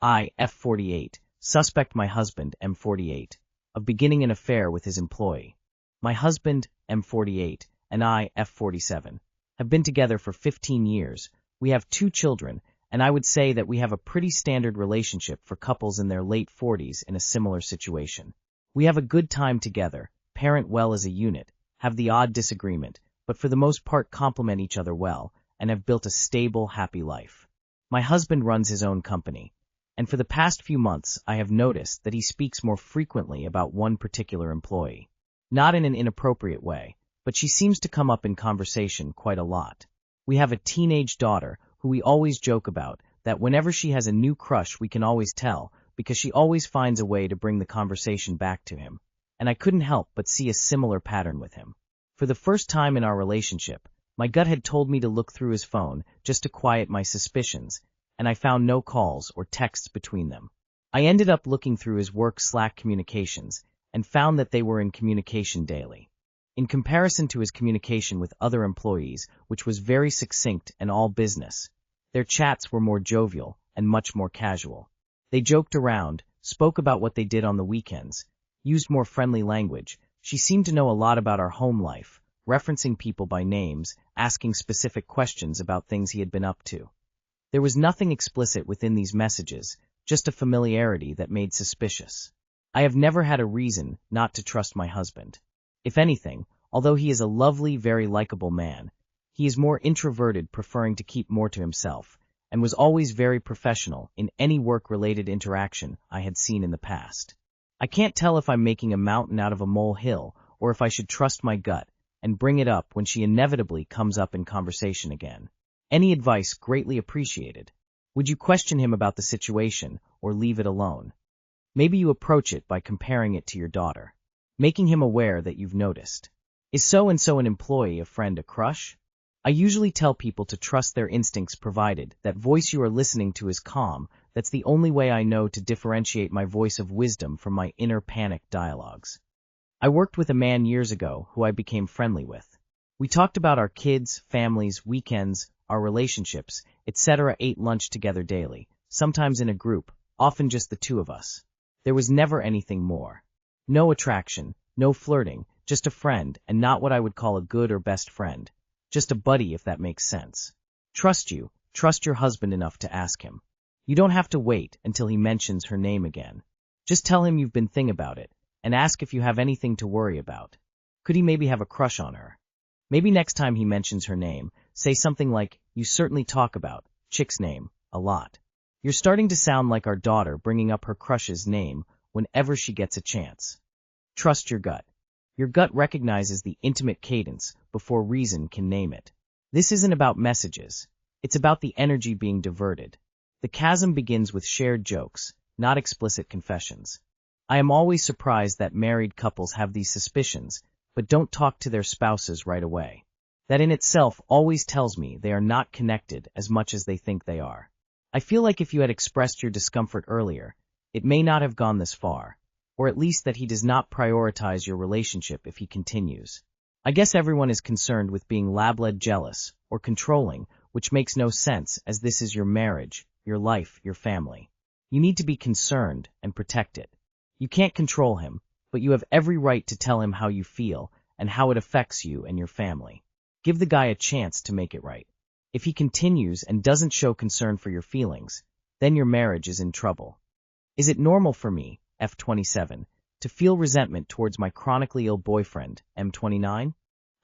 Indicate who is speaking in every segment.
Speaker 1: I, F48, suspect my husband, M48, of beginning an affair with his employee. My husband, M48, and I, F47, have been together for 15 years. We have 2 children, and I would say that we have a pretty standard relationship for couples in their late 40s in a similar situation. We have a good time together, parent well as a unit, have the odd disagreement, but for the most part complement each other well, and have built a stable, happy life. My husband runs his own company, and for the past few months I have noticed that he speaks more frequently about one particular employee. Not in an inappropriate way, but she seems to come up in conversation quite a lot. We have a teenage daughter who we always joke about that whenever she has a new crush we can always tell because she always finds a way to bring the conversation back to him, and I couldn't help but see a similar pattern with him. For the first time in our relationship, my gut had told me to look through his phone just to quiet my suspicions, and I found no calls or texts between them. I ended up looking through his work Slack communications and found that they were in communication daily. In comparison to his communication with other employees, which was very succinct and all business, their chats were more jovial and much more casual. They joked around, spoke about what they did on the weekends, used more friendly language. She seemed to know a lot about our home life, referencing people by names, asking specific questions about things he had been up to. There was nothing explicit within these messages, just a familiarity that made suspicious. I have never had a reason not to trust my husband. If anything, although he is a lovely, very likable man, he is more introverted, preferring to keep more to himself, and was always very professional in any work-related interaction I had seen in the past. I can't tell if I'm making a mountain out of a molehill or if I should trust my gut and bring it up when she inevitably comes up in conversation again. Any advice greatly appreciated. Would you question him about the situation or leave it alone? Maybe you approach it by comparing it to your daughter, making him aware that you've noticed. Is so-and-so an employee, a friend, a crush? I usually tell people to trust their instincts provided that voice you are listening to is calm. That's the only way I know to differentiate my voice of wisdom from my inner panic dialogues. I worked with a man years ago who I became friendly with. We talked about our kids, families, weekends, our relationships, etc. Ate lunch together daily, sometimes in a group, often just the 2 of us. There was never anything more. No attraction, no flirting, just a friend, and not what I would call a good or best friend. Just a buddy, if that makes sense. Trust your husband enough to ask him. You don't have to wait until he mentions her name again. Just tell him you've been thinking about it, and ask if you have anything to worry about. Could he maybe have a crush on her? Maybe next time he mentions her name, say something like, "You certainly talk about chick's name a lot. You're starting to sound like our daughter bringing up her crush's name whenever she gets a chance." Trust your gut. Your gut recognizes the intimate cadence before reason can name it. This isn't about messages. It's about the energy being diverted. The chasm begins with shared jokes, not explicit confessions. I am always surprised that married couples have these suspicions, but don't talk to their spouses right away. That in itself always tells me they are not connected as much as they think they are. I feel like if you had expressed your discomfort earlier, it may not have gone this far, or at least that he does not prioritize your relationship if he continues. I guess everyone is concerned with being lab-led jealous or controlling, which makes no sense as this is your marriage, your life, your family. You need to be concerned and protect it. You can't control him, but you have every right to tell him how you feel and how it affects you and your family. Give the guy a chance to make it right. If he continues and doesn't show concern for your feelings, then your marriage is in trouble. Is it normal for me, F27, to feel resentment towards my chronically ill boyfriend, M29?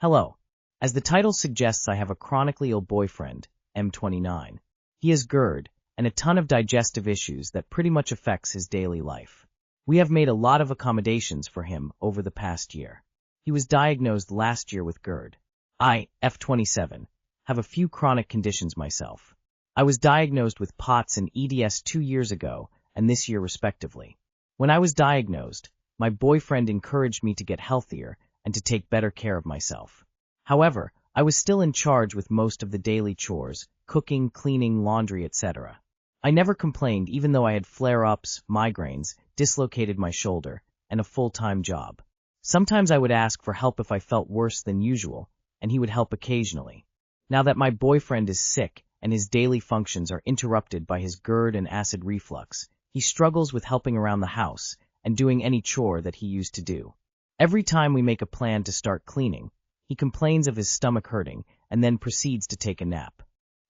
Speaker 1: Hello. As the title suggests, I have a chronically ill boyfriend, M29. He has GERD and a ton of digestive issues that pretty much affects his daily life. We have made a lot of accommodations for him over the past year. He was diagnosed last year with GERD. I, F27, have a few chronic conditions myself. I was diagnosed with POTS and EDS 2 years ago and this year respectively. When I was diagnosed, my boyfriend encouraged me to get healthier and to take better care of myself. However, I was still in charge with most of the daily chores, cooking, cleaning, laundry, etc. I never complained even though I had flare-ups, migraines, dislocated my shoulder, and a full-time job. Sometimes I would ask for help if I felt worse than usual, and he would help occasionally. Now that my boyfriend is sick and his daily functions are interrupted by his GERD and acid reflux. He struggles with helping around the house and doing any chore that he used to do. Every time we make a plan to start cleaning, he complains of his stomach hurting and then proceeds to take a nap.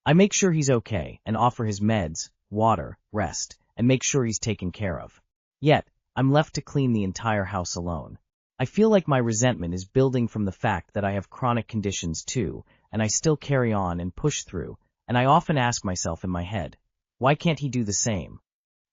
Speaker 1: I make sure he's okay and offer his meds, water, rest, and make sure he's taken care of. Yet, I'm left to clean the entire house alone. I feel like my resentment is building from the fact that I have chronic conditions too, and I still carry on and push through, and I often ask myself in my head, why can't he do the same?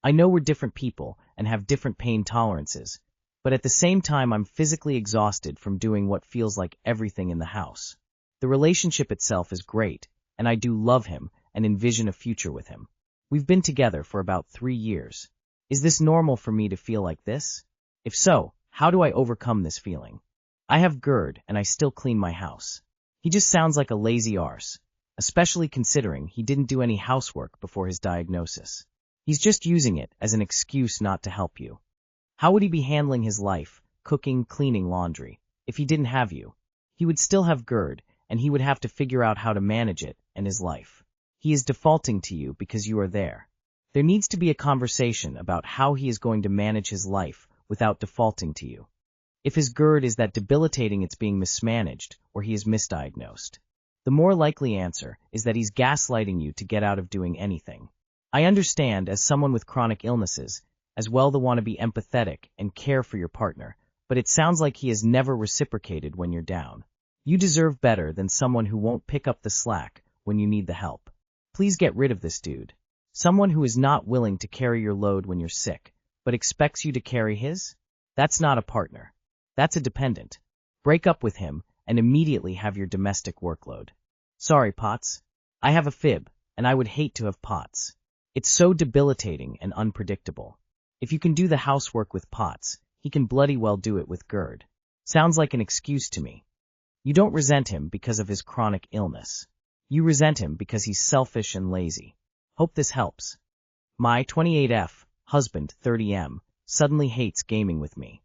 Speaker 1: I know we're different people and have different pain tolerances, but at the same time I'm physically exhausted from doing what feels like everything in the house. The relationship itself is great, and I do love him and envision a future with him. We've been together for about 3 years. Is this normal for me to feel like this? If so, how do I overcome this feeling? I have GERD and I still clean my house. He just sounds like a lazy arse, especially considering he didn't do any housework before his diagnosis. He's just using it as an excuse not to help you. How would he be handling his life, cooking, cleaning, laundry, if he didn't have you? He would still have GERD, and he would have to figure out how to manage it and his life. He is defaulting to you because you are there. There needs to be a conversation about how he is going to manage his life without defaulting to you. If his GERD is that debilitating it's being mismanaged or he is misdiagnosed. The more likely answer is that he's gaslighting you to get out of doing anything. I understand, as someone with chronic illnesses, as well to want to be empathetic and care for your partner, but it sounds like he has never reciprocated when you're down. You deserve better than someone who won't pick up the slack when you need the help. Please get rid of this dude. Someone who is not willing to carry your load when you're sick, but expects you to carry his? That's not a partner. That's a dependent. Break up with him and immediately have your domestic workload. Sorry, Potts. I have a fib, and I would hate to have Potts. It's so debilitating and unpredictable. If you can do the housework with Potts, he can bloody well do it with GERD. Sounds like an excuse to me. You don't resent him because of his chronic illness. You resent him because he's selfish and lazy. Hope this helps. My 28F, husband, 30M, suddenly hates gaming with me.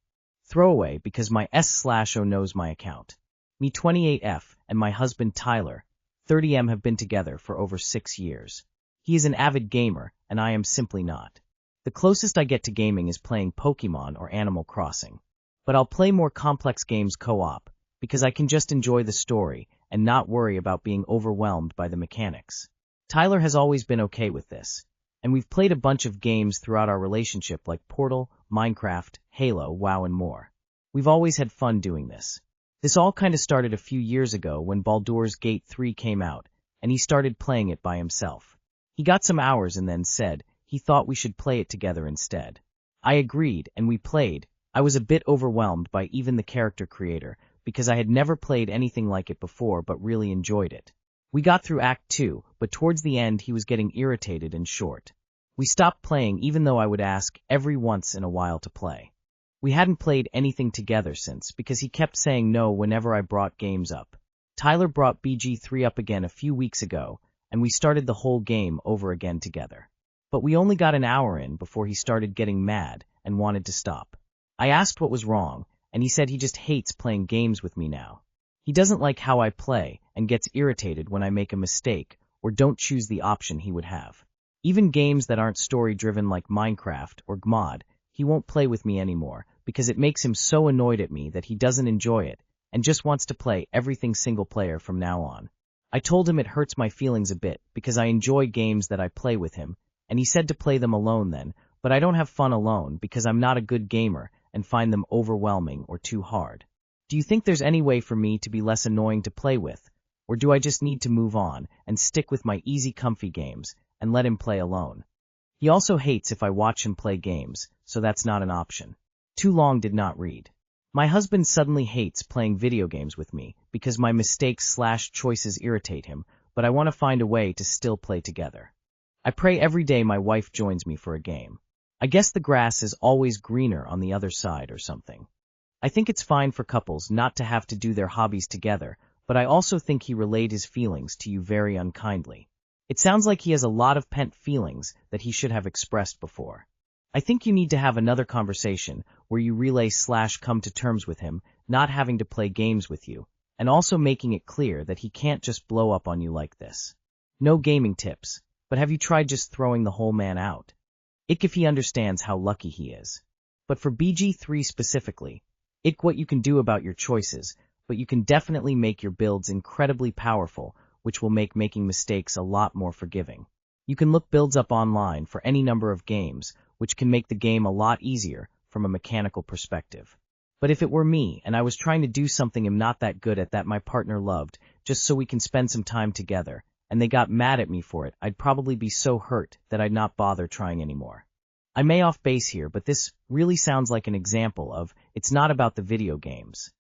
Speaker 1: Throwaway because my S/O knows my account. Me 28F and my husband Tyler, 30M, have been together for over 6 years. He is an avid gamer, and I am simply not. The closest I get to gaming is playing Pokemon or Animal Crossing. But I'll play more complex games co-op, because I can just enjoy the story and not worry about being overwhelmed by the mechanics. Tyler has always been okay with this, and we've played a bunch of games throughout our relationship like Portal, Minecraft, Halo, WoW, and more. We've always had fun doing this. This all kind of started a few years ago when Baldur's Gate 3 came out, and he started playing it by himself. He got some hours and then said he thought we should play it together instead. I agreed, and we played. I was a bit overwhelmed by even the character creator, because I had never played anything like it before but really enjoyed it. We got through Act 2, but towards the end he was getting irritated and short. We stopped playing even though I would ask every once in a while to play. We hadn't played anything together since because he kept saying no whenever I brought games up. Tyler brought BG3 up again a few weeks ago, and we started the whole game over again together. But we only got an hour in before he started getting mad and wanted to stop. I asked what was wrong, and he said he just hates playing games with me now. He doesn't like how I play and gets irritated when I make a mistake or don't choose the option he would have. Even games that aren't story-driven like Minecraft or GMOD, he won't play with me anymore because it makes him so annoyed at me that he doesn't enjoy it and just wants to play everything single-player from now on. I told him it hurts my feelings a bit because I enjoy games that I play with him, and he said to play them alone then, but I don't have fun alone because I'm not a good gamer and find them overwhelming or too hard. Do you think there's any way for me to be less annoying to play with, or do I just need to move on and stick with my easy, comfy games and let him play alone? He also hates if I watch him play games, so that's not an option. Too long did not read. My husband suddenly hates playing video games with me because my mistakes/choices irritate him, but I want to find a way to still play together. I pray every day my wife joins me for a game. I guess the grass is always greener on the other side or something. I think it's fine for couples not to have to do their hobbies together, but I also think he relayed his feelings to you very unkindly. It sounds like he has a lot of pent feelings that he should have expressed before. I think you need to have another conversation where you relay/come to terms with him not having to play games with you, and also making it clear that he can't just blow up on you like this. No gaming tips, but have you tried just throwing the whole man out? If he understands how lucky he is. But for BG3 specifically, what you can do about your choices, but you can definitely make your builds incredibly powerful, which will make making mistakes a lot more forgiving. You can look builds up online for any number of games, which can make the game a lot easier from a mechanical perspective. But if it were me, and I was trying to do something I'm not that good at that my partner loved, just so we can spend some time together, and they got mad at me for it, I'd probably be so hurt that I'd not bother trying anymore. I may off base here, but this really sounds like an example of, it's not about the video games.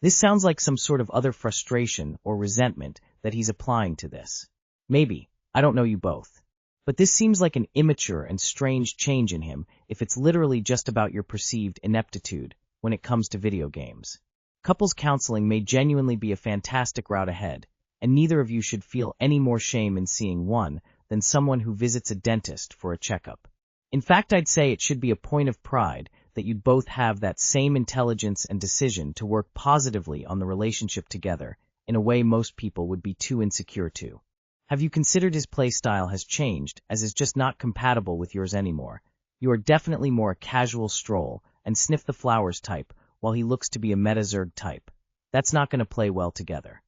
Speaker 1: This sounds like some sort of other frustration or resentment that he's applying to this. Maybe, I don't know you both. But this seems like an immature and strange change in him if it's literally just about your perceived ineptitude when it comes to video games. Couples counseling may genuinely be a fantastic route ahead, and neither of you should feel any more shame in seeing one than someone who visits a dentist for a checkup. In fact, I'd say it should be a point of pride that you'd both have that same intelligence and decision to work positively on the relationship together in a way most people would be too insecure to. Have you considered his play style has changed, as is just not compatible with yours anymore? You are definitely more a casual stroll and sniff the flowers type, while he looks to be a metazerg type. That's not going to play well together.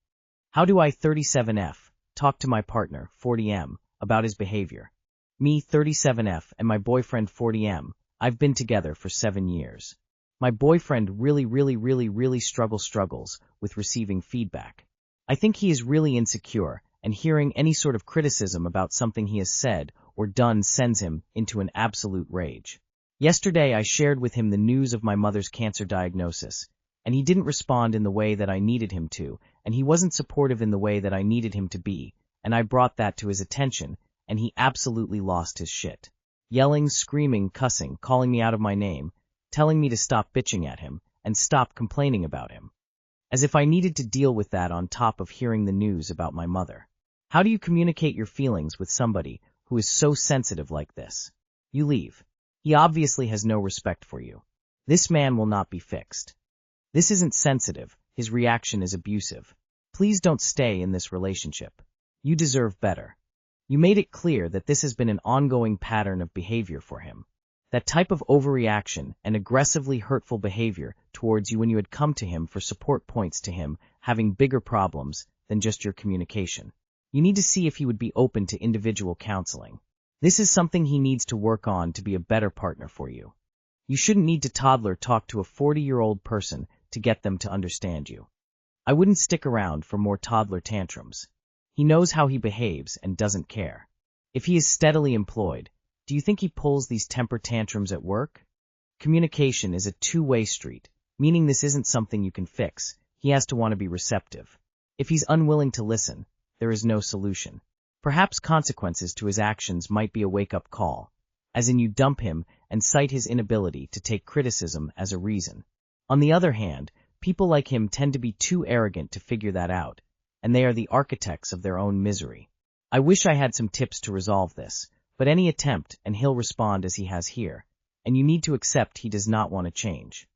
Speaker 1: How do I 37F talk to my partner, 40M, about his behavior? Me, 37F, and my boyfriend, 40M, I've been together for 7 years. My boyfriend really struggles with receiving feedback. I think he is really insecure, and hearing any sort of criticism about something he has said or done sends him into an absolute rage. Yesterday I shared with him the news of my mother's cancer diagnosis, and he didn't respond in the way that I needed him to, and he wasn't supportive in the way that I needed him to be, and I brought that to his attention, and he absolutely lost his shit. Yelling, screaming, cussing, calling me out of my name, telling me to stop bitching at him, and stop complaining about him. As if I needed to deal with that on top of hearing the news about my mother. How do you communicate your feelings with somebody who is so sensitive like this? You leave. He obviously has no respect for you. This man will not be fixed. This isn't sensitive, his reaction is abusive. Please don't stay in this relationship. You deserve better. You made it clear that this has been an ongoing pattern of behavior for him. That type of overreaction and aggressively hurtful behavior towards you when you had come to him for support points to him having bigger problems than just your communication. You need to see if he would be open to individual counseling. This is something he needs to work on to be a better partner for you. You shouldn't need to toddler talk to a 40-year-old person to get them to understand you. I wouldn't stick around for more toddler tantrums. He knows how he behaves and doesn't care. If he is steadily employed, do you think he pulls these temper tantrums at work? Communication is a two-way street, meaning this isn't something you can fix. He has to want to be receptive. If he's unwilling to listen, there is no solution. Perhaps consequences to his actions might be a wake-up call, as in you dump him and cite his inability to take criticism as a reason. On the other hand, people like him tend to be too arrogant to figure that out, and they are the architects of their own misery. I wish I had some tips to resolve this, but any attempt and he'll respond as he has here, and you need to accept he does not want to change.